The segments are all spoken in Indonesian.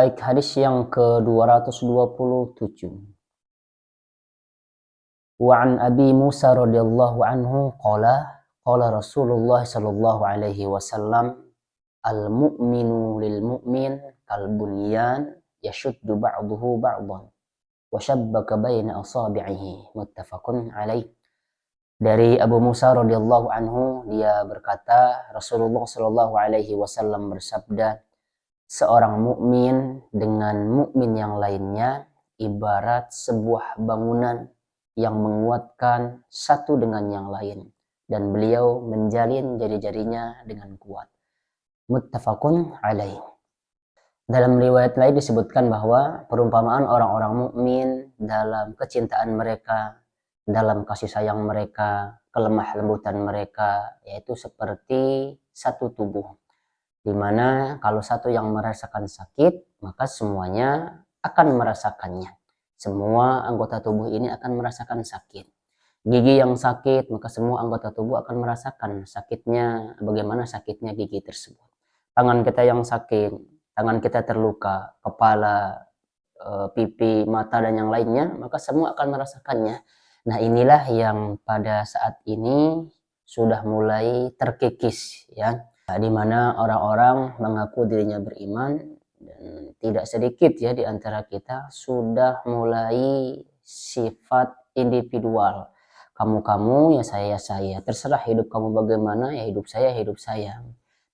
Baik, hadis yang ke-227. Wa an Abi Musa radhiyallahu anhu qala Rasulullah sallallahu alaihi wasallam al-mu'minu lil mu'min kal bunyan yashuddu ba'dahu ba'dan wa shabbaka baina asabi'ihi, muttafaqun alaih. Dari Abu Musa radhiyallahu anhu, dia berkata, Rasulullah sallallahu alaihi wasallam bersabda, seorang mukmin dengan mukmin yang lainnya ibarat sebuah bangunan yang menguatkan satu dengan yang lain, dan beliau menjalin jari-jarinya dengan kuat. Muttafaqun alaih. Dalam riwayat lain disebutkan bahwa perumpamaan orang-orang mukmin dalam kecintaan mereka, dalam kasih sayang mereka, kelemah lembutan mereka, yaitu seperti satu tubuh, di mana kalau satu yang merasakan sakit, maka semuanya akan merasakannya. Semua anggota tubuh ini akan merasakan sakit. Gigi yang sakit, maka semua anggota tubuh akan merasakan sakitnya, bagaimana sakitnya gigi tersebut. Tangan kita yang sakit, tangan kita terluka, kepala, pipi, mata, dan yang lainnya, maka semua akan merasakannya. Nah, inilah yang pada saat ini sudah mulai terkikis, ya, di mana orang-orang mengaku dirinya beriman, dan tidak sedikit ya di antara kita sudah mulai sifat individual. Kamu-kamu, ya saya, terserah hidup kamu bagaimana, ya hidup saya.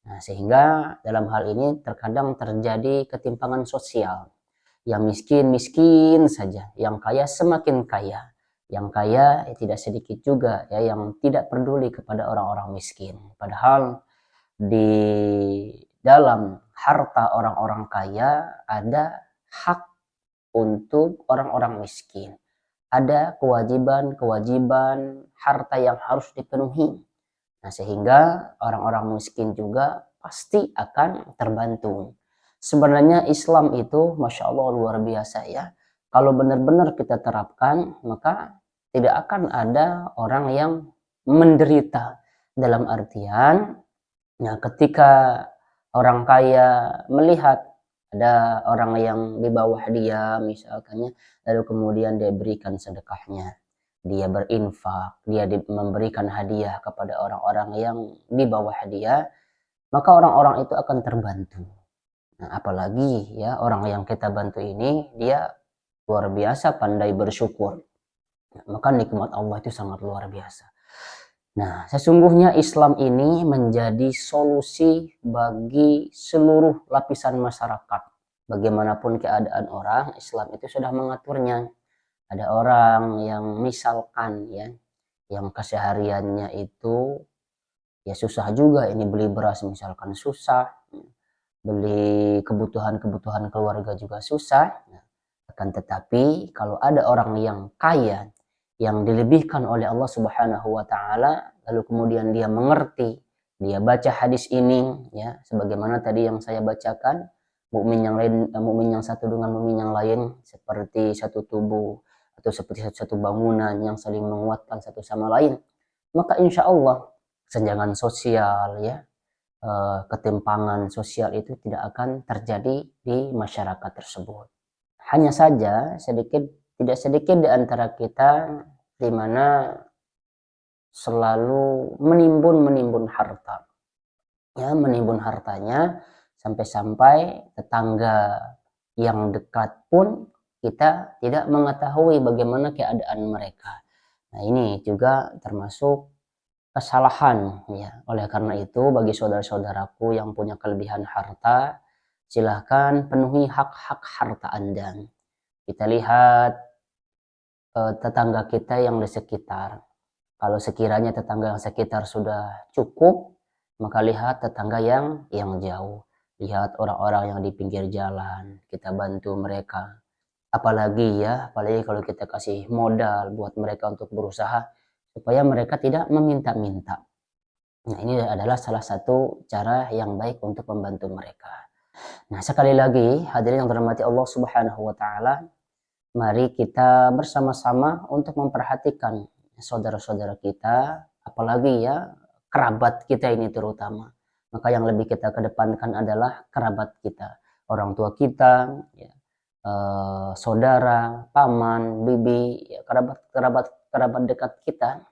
Nah, sehingga dalam hal ini terkadang terjadi ketimpangan sosial. Yang miskin saja, yang kaya semakin kaya. Yang kaya tidak sedikit juga ya yang tidak peduli kepada orang-orang miskin. Padahal di dalam harta orang-orang kaya ada hak untuk orang-orang miskin. Ada kewajiban harta yang harus dipenuhi. Nah, sehingga orang-orang miskin juga pasti akan terbantu. Sebenarnya Islam itu Masya Allah luar biasa ya. Kalau benar-benar kita terapkan, maka tidak akan ada orang yang menderita. Dalam artian, nah, ketika orang kaya melihat ada orang yang di bawah dia misalkannya, lalu kemudian dia berikan sedekahnya, dia berinfak, dia memberikan hadiah kepada orang-orang yang di bawah dia, maka orang-orang itu akan terbantu. Nah, apalagi ya orang yang kita bantu ini dia luar biasa pandai bersyukur, maka nikmat Allah itu sangat luar biasa. Nah, sesungguhnya Islam ini menjadi solusi bagi seluruh lapisan masyarakat. Bagaimanapun keadaan orang, Islam itu sudah mengaturnya. Ada orang yang misalkan ya, yang kesehariannya itu ya susah juga, ini beli beras misalkan susah, beli kebutuhan keluarga juga susah. Akan tetapi kalau ada orang yang kaya, yang dilebihkan oleh Allah Subhanahu wa taala, lalu kemudian dia mengerti, dia baca hadis ini ya, sebagaimana tadi yang saya bacakan, mukmin yang lain, mukmin yang satu dengan mukmin yang lain seperti satu tubuh atau seperti satu bangunan yang saling menguatkan satu sama lain, maka insya Allah kesenjangan sosial ya, ketimpangan sosial itu tidak akan terjadi di masyarakat tersebut. Hanya saja tidak sedikit di antara kita di mana selalu menimbun harta. Ya, menimbun hartanya sampai-sampai tetangga yang dekat pun kita tidak mengetahui bagaimana keadaan mereka. Nah, ini juga termasuk kesalahan ya. Oleh karena itu, bagi saudara-saudaraku yang punya kelebihan harta, silahkan penuhi hak-hak harta Anda. Kita lihat tetangga kita yang di sekitar. Kalau sekiranya tetangga yang sekitar sudah cukup, maka lihat tetangga yang jauh. Lihat orang-orang yang di pinggir jalan, kita bantu mereka. Apalagi kalau kita kasih modal buat mereka untuk berusaha, supaya mereka tidak meminta-minta. Nah, ini adalah salah satu cara yang baik untuk membantu mereka. Nah, sekali lagi, hadirin yang dirahmati Allah Subhanahu wa taala, mari kita bersama-sama untuk memperhatikan saudara-saudara kita, apalagi ya kerabat kita ini terutama. Maka yang lebih kita kedepankan adalah kerabat kita. orang tua kita, ya, saudara, paman, bibi, ya, kerabat dekat kita.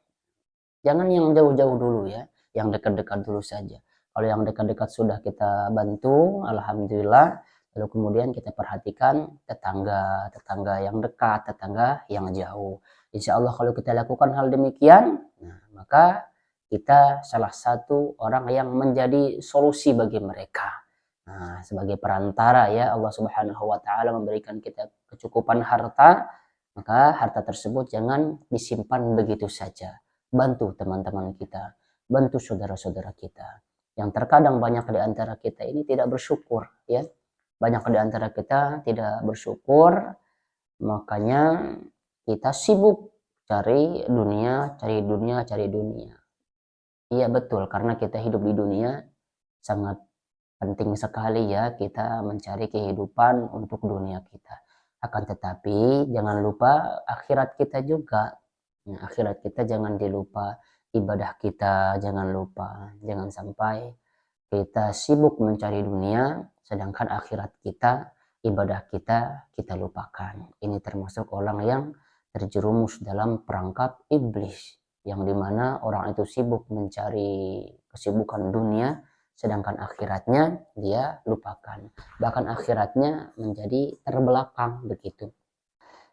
Jangan yang jauh-jauh dulu ya, yang dekat-dekat dulu saja. Kalau yang dekat-dekat sudah kita bantu, alhamdulillah. Lalu kemudian kita perhatikan tetangga yang dekat, tetangga yang jauh. Insya Allah kalau kita lakukan hal demikian, nah, maka kita salah satu orang yang menjadi solusi bagi mereka. Nah, sebagai perantara ya, Allah Subhanahu wa taala memberikan kita kecukupan harta, maka harta tersebut jangan disimpan begitu saja. Bantu teman-teman kita, bantu saudara-saudara kita. Yang terkadang banyak di antara kita ini tidak bersyukur, ya. Banyak di antara kita tidak bersyukur, makanya kita sibuk cari dunia, cari dunia, cari dunia. Iya betul, karena kita hidup di dunia sangat penting sekali ya kita mencari kehidupan untuk dunia kita. Akan tetapi jangan lupa akhirat kita juga. Nah, akhirat kita jangan dilupa, ibadah kita jangan lupa, jangan sampai kita sibuk mencari dunia, sedangkan akhirat kita, ibadah kita lupakan. Ini termasuk orang yang terjerumus dalam perangkap iblis, yang dimana orang itu sibuk mencari kesibukan dunia, sedangkan akhiratnya dia lupakan. Bahkan akhiratnya menjadi terbelakang begitu.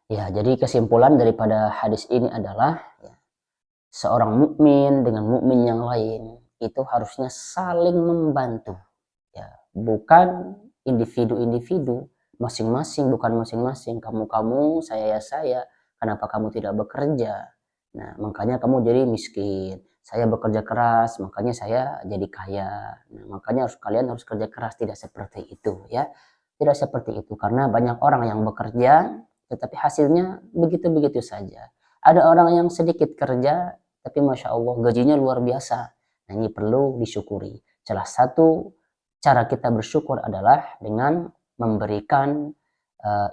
Ya, jadi kesimpulan daripada hadis ini adalah ya, seorang mukmin dengan mukmin yang lain itu harusnya saling membantu. Ya, bukan individu-individu, masing-masing, bukan masing-masing, kamu-kamu, saya ya saya, kenapa kamu tidak bekerja? Nah, makanya kamu jadi miskin. Saya bekerja keras, makanya saya jadi kaya. Nah, makanya kalian harus kerja keras, tidak seperti itu ya. Tidak seperti itu, karena banyak orang yang bekerja tetapi hasilnya begitu-begitu saja. Ada orang yang sedikit kerja, tapi Masya Allah gajinya luar biasa. Nah, ini perlu disyukuri. Salah satu cara kita bersyukur adalah dengan memberikan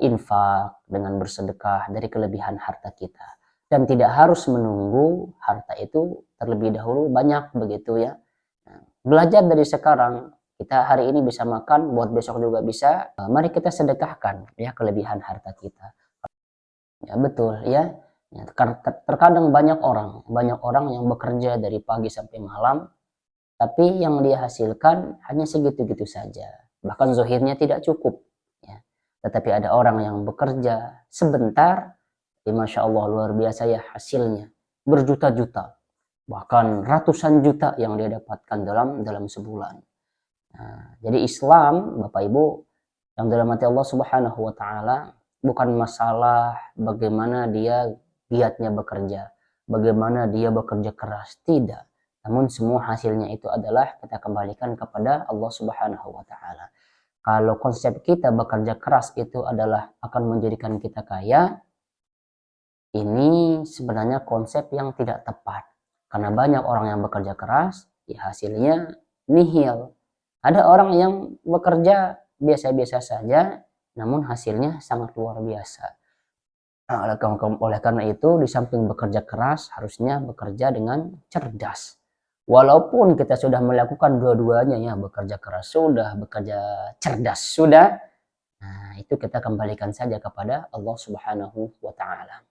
infak, dengan bersedekah dari kelebihan harta kita. Dan tidak harus menunggu harta itu terlebih dahulu banyak begitu ya. Nah, belajar dari sekarang, kita hari ini bisa makan, buat besok juga bisa. Mari kita sedekahkan ya kelebihan harta kita. Ya betul ya. Ya, terkadang banyak orang yang bekerja dari pagi sampai malam, tapi yang dia hasilkan hanya segitu-gitu saja. Bahkan zohirnya tidak cukup. Ya. Tetapi ada orang yang bekerja sebentar, ya Masya Allah luar biasa ya hasilnya. Berjuta-juta, bahkan ratusan juta yang dia dapatkan dalam sebulan. Nah, jadi Islam, Bapak Ibu, yang dalam hati Allah Subhanahu wa taala, bukan masalah bagaimana dia giatnya bekerja, bagaimana dia bekerja keras, tidak. Namun semua hasilnya itu adalah kita kembalikan kepada Allah Subhanahu wa taala. Kalau konsep kita bekerja keras itu adalah akan menjadikan kita kaya, ini sebenarnya konsep yang tidak tepat. Karena banyak orang yang bekerja keras, ya hasilnya nihil. Ada orang yang bekerja biasa-biasa saja, namun hasilnya sangat luar biasa. Nah, oleh karena itu, di samping bekerja keras, harusnya bekerja dengan cerdas. Walaupun kita sudah melakukan dua-duanya ya, bekerja keras sudah, bekerja cerdas sudah, nah itu kita kembalikan saja kepada Allah Subhanahu wa taala.